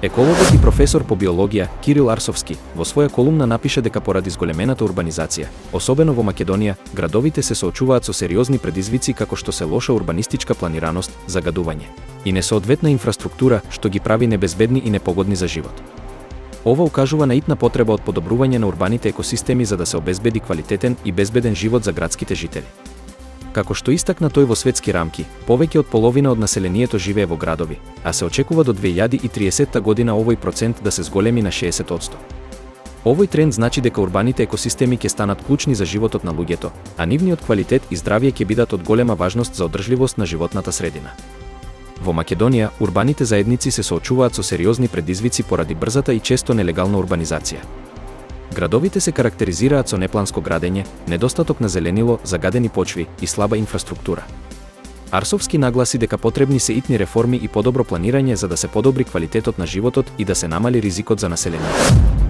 Екологот и професор по биологија Кирил Арсовски во своја колумна напиша дека поради зголемената урбанизација, особено во Македонија, градовите се соочуваат со сериозни предизвици како што се лоша урбанистичка планираност, загадување и несоодветна инфраструктура што ги прави небезбедни и непогодни за живот. Ова укажува на итна потреба од подобрување на урбаните екосистеми за да се обезбеди квалитетен и безбеден живот за градските жители. Како што истакна тој во светски рамки, повеќе од половина од населението живее во градови, а се очекува до 2030 година овој процент да се зголеми на 60%. Овој тренд значи дека урбаните екосистеми ќе станат клучни за животот на луѓето, а нивниот квалитет и здравје ќе бидат од голема важност за одржливост на животната средина. Во Македонија, урбаните заедници се соочуваат со сериозни предизвици поради брзата и често нелегална урбанизација. Градовите се карактеризираат со непланско градење, недостаток на зеленило, загадени почви и слаба инфраструктура. Арсовски нагласи дека потребни се итни реформи и подобро планирање за да се подобри квалитетот на животот и да се намали ризикот за населението.